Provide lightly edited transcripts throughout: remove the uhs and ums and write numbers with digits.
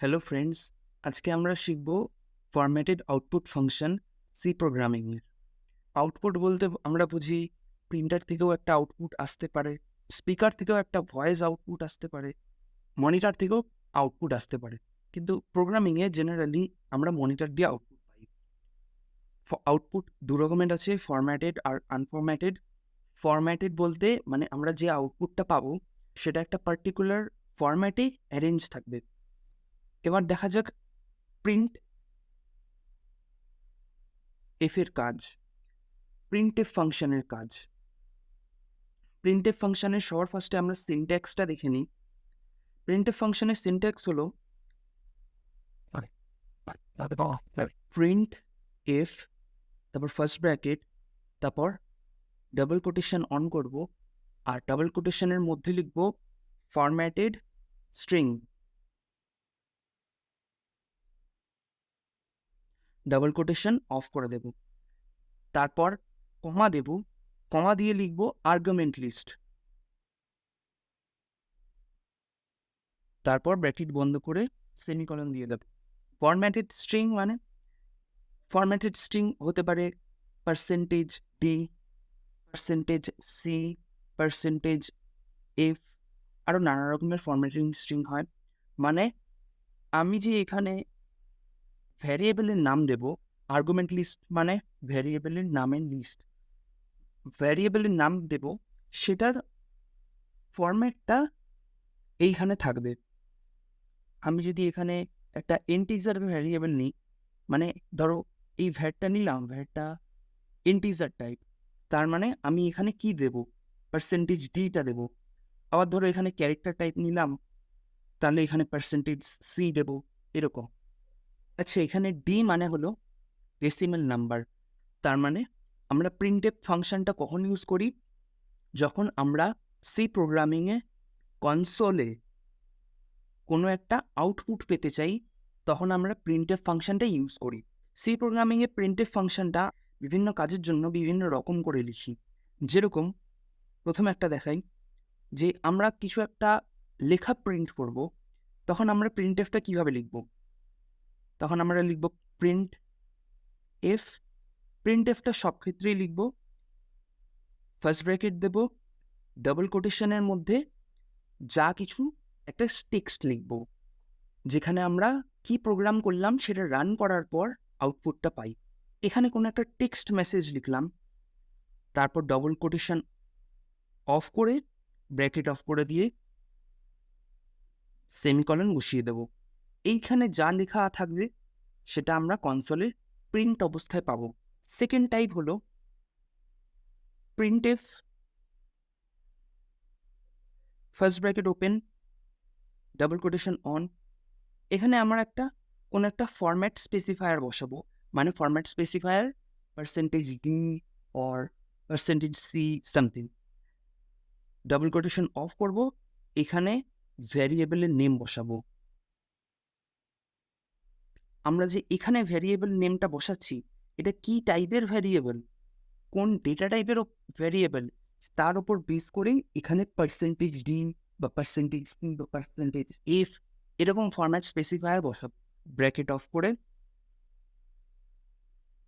Hello friends, আজকে আমরা শিখব ফরম্যাটেড আউটপুট ফাংশন সি প্রোগ্রামিংয়ের। আউটপুট বলতে আমরা বুঝি প্রিন্টার থেকেও একটা আউটপুট আসতে পারে, স্পিকার থেকেও একটা ভয়েস আউটপুট আসতে পারে, মনিটর থেকেও আউটপুট আসতে পারে। কিন্তু প্রোগ্রামিংয়ে জেনারেলি আমরা মনিটর দিয়ে আউটপুট পাই। আউটপুট দু রকমের আছে, ফরম্যাটেড আর আনফরম্যাটেড। ফরম্যাটেড বলতে মানে আমরা যে আউটপুটটা পাবো সেটা একটা পার্টিকুলার ফরম্যাটে অ্যারেঞ্জ থাকবে। এবার দেখা যাক প্রিন্ট এফের কাজ, প্রিন্টএফ ফাংশনের কাজ। প্রিন্টএফ ফাংশনের সবার ফার্স্টে আমরা সিনট্যাক্সটা দেখে নিই। প্রিন্টএফ ফাংশনের সিনট্যাক্স হলো প্রিন্ট এফ, তারপর ফার্স্ট ব্র্যাকেট, তারপর ডাবল কোটেশন অন করব, আর ডাবল কোটেশনের মধ্যে লিখব formatted string, double quotation of করে দেব, তারপর কমা দেব, কমা দিয়ে লিখব আর্গুমেন্ট লিস্ট, তারপর ব্র্যাকেট বন্ধ করে সেমিকলন দিয়ে দেব। ফরম্যাটেড স্ট্রিং মানে ফরম্যাটেড স্ট্রিং হতে পারে percentage D, percentage C, percentage F, আরও নানা রকমের ফরম্যাটিং স্ট্রিং হয়। মানে আমি যে এখানে ভ্যারিয়েবলের নাম দেব, আর্গুমেন্ট লিস্ট মানে ভ্যারিয়েবলের নামের লিস্ট, ভ্যারিয়েবলের নাম দেব, সেটার ফরম্যাটটা এইখানে থাকবে। আমি যদি এখানে একটা ইন্টিজার ভ্যারিয়েবল নিই, মানে ধরো এই ভ্যারটা নিলাম, ভ্যারটা ইন্টিজার টাইপ, তার মানে আমি এখানে কি দেব, পার্সেন্টেজ ডিটা দেব। আবার ধরো এখানে ক্যারেক্টার টাইপ নিলাম, তাহলে এখানে পার্সেন্টেজ সি দেব, এরকম। আচ্ছা, এখানে ডি মানে হলো ডেসিমাল নাম্বার। তার মানে আমরা প্রিন্টএফ ফাংশনটা কখন ইউজ করি? যখন আমরা সি প্রোগ্রামিংয়ে কনসোলে কোনো একটা আউটপুট পেতে চাই, তখন আমরা প্রিন্টএফ ফাংশনটা ইউজ করি। সি প্রোগ্রামিংয়ে প্রিন্টএফ ফাংশনটা বিভিন্ন কাজের জন্য বিভিন্ন রকম করে লিখি। যেরকম প্রথমে একটা দেখাই, যে আমরা কিছু একটা লেখা প্রিন্ট করব, তখন আমরা প্রিন্টএফটা কীভাবে লিখব? তখন আমরা লিখব প্রিন্ট এফ। প্রিন্টএফটা সব ক্ষেত্রেই লিখব ফার্স্ট ব্র্যাকেট দেব, ডাবল কোটেশনের মধ্যে যা কিছু একটা টেক্সট লিখব, যেখানে আমরা কি প্রোগ্রাম করলাম সেটা রান করার পর আউটপুটটা পাই। এখানে কোনো একটা টেক্সট মেসেজ লিখলাম, তারপর ডবল কোটেশন অফ করে ব্র্যাকেট অফ করে দিয়ে সেমিকলন বসিয়ে দেব। এইখানে যা লেখা থাকবে সেটা আমরা কনসোলে প্রিন্ট অবস্থায় পাবো। সেকেন্ড টাইপ হলো printf, first bracket open, double quotation on. এখানে আমরা কোনো একটা ফরম্যাট স্পেসিফায়ার বসাবো, মানে format specifier percentage D or percentage see something. Double quotation of করব, এখানে ভ্যারিয়েবলের নেম বসাবো। আমরা যে এখানে ভ্যারিয়েবল নেমটা বসাচ্ছি, এটা কি টাইপের ভ্যারিয়েবল, কোন ডেটা টাইপের ভ্যারিয়েবল, তার উপর বেস করেই এখানে পার্সেন্টেজ ডি বা পার্সেন্টেজ সি বা পার্সেন্টেজ এফ এরকম ফরম্যাট স্পেসিফায়ার বসাবো। ব্র্যাকেট অফ করে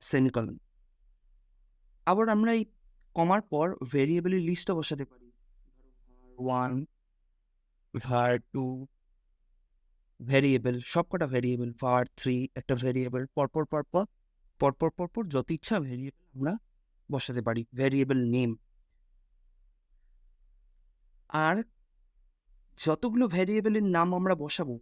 সেমিকলন। আবার আমরা এই কমার পর ভ্যারিয়েবলের লিস্টটা বসাতে পারি, var1, var2, ভ্যারিয়েবল, সবকটা ভ্যারিয়েবল, var3 একটা ভ্যারিয়েবল, পরপর যত ইচ্ছা ভ্যারিয়েবল আমরা বসাতে পারি, ভ্যারিয়েবল নেম। আর যতগুলো ভ্যারিয়েবলের নাম আমরা বসাবো,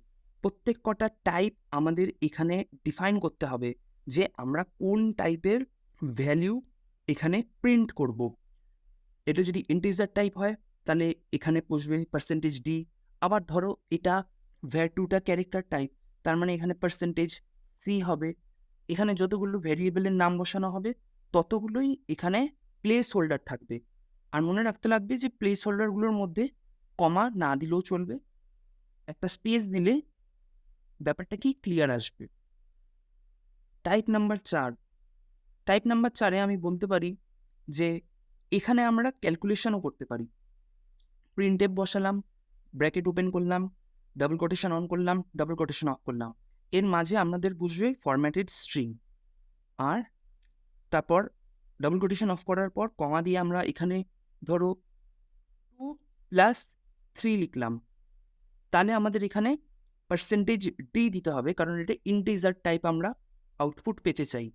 প্রত্যেক কটা টাইপ আমাদের এখানে ডিফাইন করতে হবে, যে আমরা কোন টাইপের ভ্যালু এখানে প্রিন্ট করব। এটা যদি ইন্টিজার টাইপ হয় তাহলে এখানে বসবে পার্সেন্টেজ ডি। আবার ধরো এটা var2টা ক্যারেক্টার টাইপ, তার মানে এখানে পার্সেন্টেজ সি হবে। এখানে যতগুলো ভ্যারিয়েবলের নাম বসানো হবে ততগুলোই এখানে প্লেস হোল্ডার থাকবে। আর মনে রাখতে লাগবে যে প্লেস হোল্ডারগুলোর মধ্যে কমা না দিলেও চলবে, একটা স্পেস দিলে ব্যাপারটা কি ক্লিয়ার আসবে। টাইপ নাম্বার 4, টাইপ নাম্বার 4-এ আমি বলতে পারি যে এখানে আমরা ক্যালকুলেশনও করতে পারি। প্রিন্টএফ বসালাম, ব্র্যাকেট ওপেন করলাম, ডাবল কোটেশন অন করলাম, ডাবল কোটেশন অফ করলাম। এর মাঝে আমাদের বুঝবে ফরম্যাটেড স্ট্রিং। আর তারপর ডাবল কোটেশন অফ করার পর কমা দিয়ে আমরা এখানে ধরো 2+3 লিখলাম। তাহলে আমাদের এখানে পার্সেন্টেজ ডি দিতে হবে, কারণ এটা ইন্টিজার টাইপ আমরা আউটপুট পেতে চাই।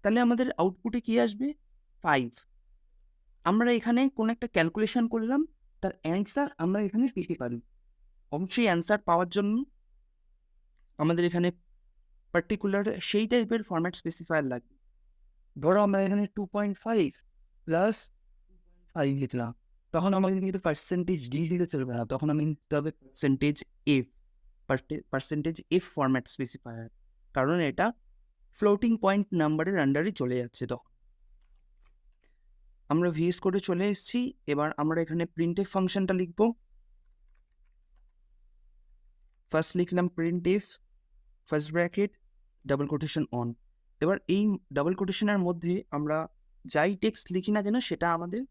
তাহলে আমাদের আউটপুটে কি আসবে? 5। আমরা এখানে কোন একটা ক্যালকুলেশন করলাম, তার অ্যান্সার আমরা এখানে পেতে পারি। অবশ্যই অ্যান্সার পাওয়ার জন্য আমাদের এখানে পার্টিকুলার সেই টাইপের ফরম্যাট স্পেসিফায়ার লাগবে। ধরো আমরা এখানে 2.5 প্লাস 5 লিখলাম, তখন আমাকে কিন্তু পার্সেন্টেজ ডি দিতে চলবে না, তখন আমি নিতে হবে পার্সেন্টেজ এফ ফরম্যাট স্পেসিফায়ার, কারণ এটা ফ্লোটিং পয়েন্ট নাম্বারের আন্ডারে চলে যাচ্ছে। তখন আমরা ভিএস কোডে চলে এসেছি। এবার আমরা এখানে প্রিন্টএফ ফাংশনটা লিখব। ফার্স্ট লিখলাম printf first bracket double quotation on. এবার এই ডাবল কোটেশনের মধ্যে আমরা যাই টেক্সট লিখি না কেন সেটা আমাদের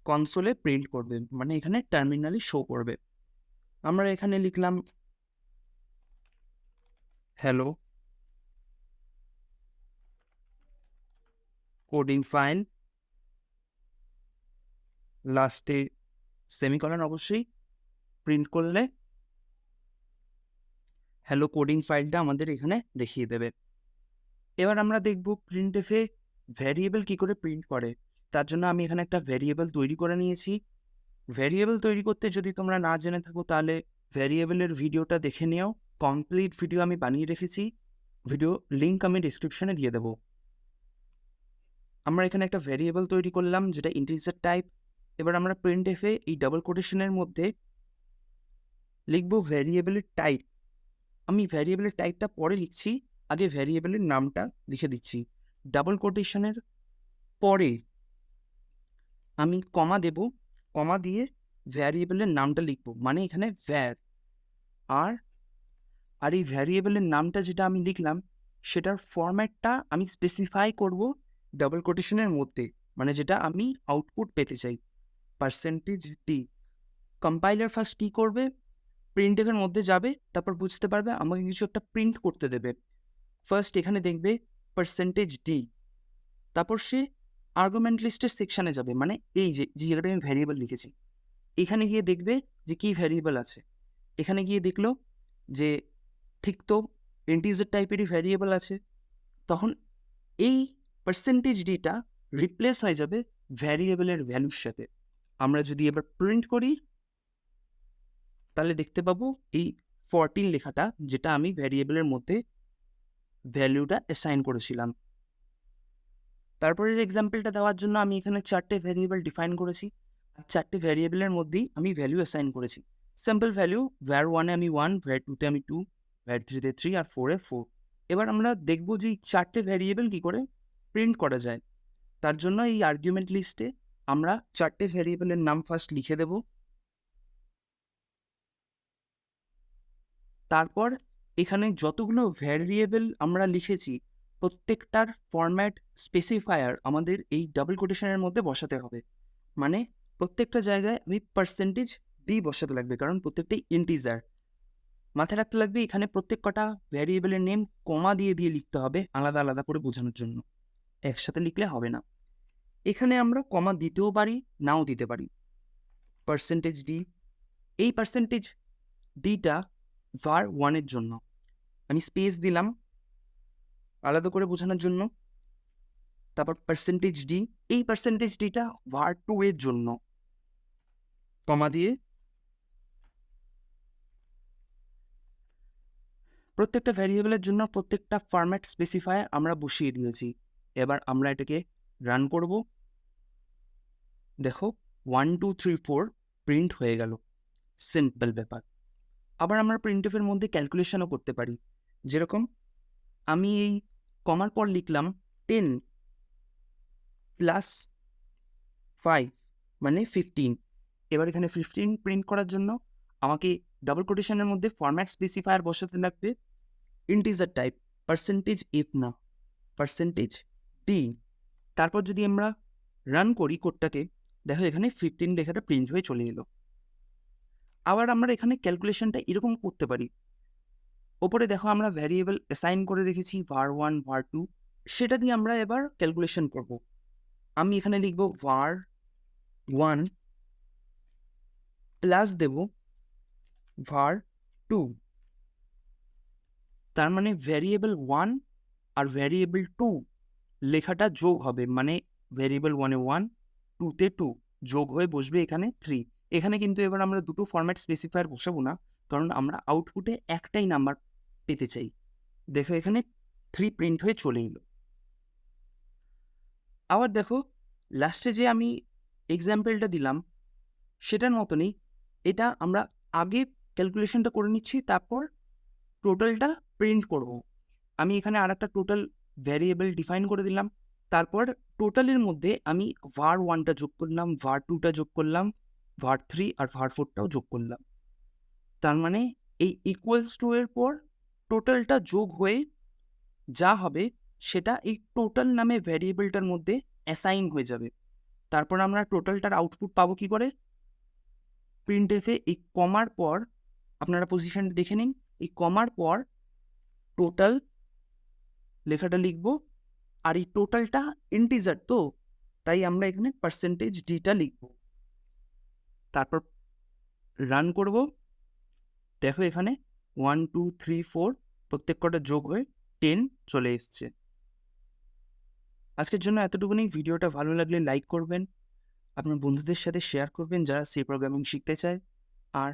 কনসোলে প্রিন্ট করবে, মানে এখানে টার্মিনালে শো করবে। আমরা এখানে লিখলাম হ্যালো কোডিং ফাইল, লাস্টে সেমিকলন অবশ্যই প্রিন্ট করলে হ্যালো কোডিং ফাইলটা আমাদের এখানে দেখিয়ে দেবে। এবার আমরা দেখব প্রিন্টএফে ভ্যারিয়েবল কি করে প্রিন্ট করে। তার জন্য আমি এখানে একটা ভ্যারিয়েবল তৈরি করে নিয়েছি। ভ্যারিয়েবল তৈরি করতে যদি তোমরা না জেনে থাকো তাহলে ভ্যারিয়েবলের ভিডিওটা দেখে নিও, কমপ্লিট ভিডিও আমি বানিয়ে রেখেছি, ভিডিও লিঙ্ক আমি ডিসক্রিপশনে দিয়ে দেবো। আমরা এখানে একটা ভ্যারিয়েবল তৈরি করলাম যেটা ইন্টিজার টাইপ। এবার আমরা প্রিন্টএফে এই ডাবল কোটেশনের মধ্যে লিখব ভ্যারিয়েবলের টাইপ। আমি ভ্যারিয়েবলের টাইপটা পরে লিখছি, আগে ভ্যারিয়েবলের নামটা লিখে দিচ্ছি। ডাবল কোটেশনের পরে আমি কমা দেব, কমা দিয়ে ভ্যারিয়েবলের নামটা লিখব, মানে এখানে ভ্যার। আর এই ভ্যারিয়েবলের নামটা যেটা আমি লিখলাম সেটার ফরম্যাটটা আমি স্পেসিফাই করব ডাবল কোটেশনের মধ্যে, মানে যেটা আমি আউটপুট পেতে চাই, পার্সেন্টেজ ডি। কম্পাইলার ফার্স্ট কী করবে, প্রিন্টএফের মধ্যে যাবে, তারপর বুঝতে পারবে আমাকে কিছু একটা প্রিন্ট করতে দেবে। ফার্স্ট এখানে দেখবে পার্সেন্টেজ ডি, তারপর সে আর্গুমেন্ট লিস্টের সেকশানে যাবে, মানে এই যে জায়গাটা আমি ভ্যারিয়েবল লিখেছি এখানে গিয়ে দেখবে যে কী ভ্যারিয়েবল আছে। এখানে গিয়ে দেখলো যে ঠিক তো ইন্টিজার টাইপেরই ভ্যারিয়েবল আছে, তখন এই পার্সেন্টেজ ডিটা রিপ্লেস হয়ে যাবে ভ্যারিয়েবলের ভ্যালুর সাথে। আমরা যদি এবার প্রিন্ট করি তাহলে দেখতে পাবো এই 14 লেখাটা, যেটা আমি ভ্যারিয়েবলের মধ্যে ভ্যালুটা অ্যাসাইন করেছিলাম। তারপরের এক্সাম্পলটা দেওয়ার জন্য আমি এখানে 4টে ভ্যারিয়েবল ডিফাইন করেছি, 4টে ভ্যারিয়েবলের মধ্যেই আমি ভ্যালু অ্যাসাইন করেছি। সিম্পল ভ্যালু, ভ্যার 1-এ আমি 1, ভ্যার 2-তে আমি 2, ভ্যার 3-তে 3 আর 4-এ 4। এবার আমরা দেখব যে এই 4টে ভ্যারিয়েবল কী করে প্রিন্ট করা যায়। তার জন্য এই আর্গুমেন্ট লিস্টে আমরা 4টে ভ্যারিয়েবলের নাম ফার্স্ট লিখে দেব। তারপর এখানে যতগুলো ভ্যারিয়েবল আমরা লিখেছি প্রত্যেকটার ফরম্যাট স্পেসিফায়ার আমাদের এই ডাবল কোটেশনের মধ্যে বসাতে হবে, মানে প্রত্যেকটা জায়গায় আমি পার্সেন্টেজ ডি বসাতে লাগবে, কারণ প্রত্যেকটাই ইন্টিজার। মাথায় রাখতে লাগবে এখানে প্রত্যেক কটা ভ্যারিয়েবলের নেম কমা দিয়ে দিয়ে লিখতে হবে, আলাদা আলাদা করে বোঝানোর জন্য, একসাথে লিখলে হবে না। এখানে আমরা কমা দিতেও পারি, নাও দিতে পারি। পার্সেন্টেজ ডি, এই পার্সেন্টেজ ডিটা var 1-এর জন্য, আমি স্পেস দিলাম আলাদা করে বোঝানোর জন্য। তারপর পার্সেন্টেজ ডি, এই পার্সেন্টেজ ডিটা var 2-এর জন্য, কমা দিয়ে প্রত্যেকটা ভ্যারিয়েবলের জন্য প্রত্যেকটা ফরম্যাট স্পেসিফায়ার আমরা বসিয়ে দিয়েছি। এবার আমরা এটাকে রান করব। দেখো 1 2 3 4 প্রিন্ট হয়ে গেল, সিম্পল ব্যাপার। আবার আমরা প্রিন্টএফের মধ্যে ক্যালকুলেশনও করতে পারি, যেরকম আমি এই কমার পর লিখলাম 10 + 5 মানে 15। এবার এখানে 15 প্রিন্ট করার জন্য আমাকে ডাবল কোটেশনের মধ্যে ফরম্যাট স্পেসিফায়ার বসাতে লাগবে ইন্টিজার টাইপ, পার্সেন্টেজ এফ না, পার্সেন্টেজ ডি। তারপর যদি আমরা রান করি কোডটাকে, দেখো এখানে 15 লেখাটা প্রিন্ট হয়ে চলে এলো। আবার আমরা এখানে ক্যালকুলেশনটা এরকম করতে পারি। ওপরে দেখো আমরা ভ্যারিয়েবল অ্যাসাইন করে রেখেছি var1 var2, সেটা দিয়ে আমরা এবার ক্যালকুলেশন করব। আমি এখানে লিখব var1 প্লাস দেব var2, তার মানে ভ্যারিয়েবল 1 আর ভ্যারিয়েবল 2 লেখাটা যোগ হবে, মানে ভ্যারিয়েবল 1 এ 1, 2 তে 2 যোগ হয়ে বসবে এখানে 3। এখানে কিন্তু এবার আমরা দুটো ফরম্যাট স্পেসিফায়ার বসাবো না, কারণ আমরা আউটপুটে একটাই নাম্বার পেতে চাই। দেখো এখানে 3 প্রিন্ট হয়ে চলে এলো। আবার দেখো লাস্টে যে আমি এক্সাম্পলটা দিলাম সেটার মতনই এটা আমরা আগে ক্যালকুলেশনটা করে নিচ্ছি, তারপর টোটালটা প্রিন্ট করব। আমি এখানে আরেকটা টোটাল ভ্যারিয়েবল ডিফাইন করে দিলাম, তারপর টোটালের মধ্যে আমি var1টা যোগ করলাম, var2টা যোগ করলাম, var3 আর var4টাও যোগ করলাম। তার মানে এই ইকুয়ালস টু এর পর টোটালটা যোগ হয়ে যা হবে সেটা এই টোটাল নামে ভ্যারিয়েবলটার মধ্যে অ্যাসাইন হয়ে যাবে। তারপর আমরা টোটালটার আউটপুট পাবো কি করে? প্রিন্টএফে এই কমার পর আপনারা পজিশনটা দেখে নিন, এই কমার পর টোটাল লেখাটা লিখব, আর এই টোটালটা ইন্টিজার তো, তাই আমরা এখানে পার্সেন্টেজ ডিটা লিখব। তারপর রান করব। দেখো এখানে 1 2 3 4 প্রত্যেক কটা যোগ হয়ে 10 চলে এসছে। আজকের জন্য এতটুকুনি। ভিডিওটা ভালো লাগলে লাইক করবেন, আপনার বন্ধুদের সাথে শেয়ার করবেন যারা সি প্রোগ্রামিং শিখতে চায়, আর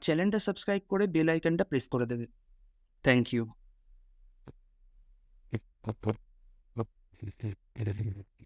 চ্যানেলটা সাবস্ক্রাইব করে বেল আইকনটা প্রেস করে দেবেন। Thank you.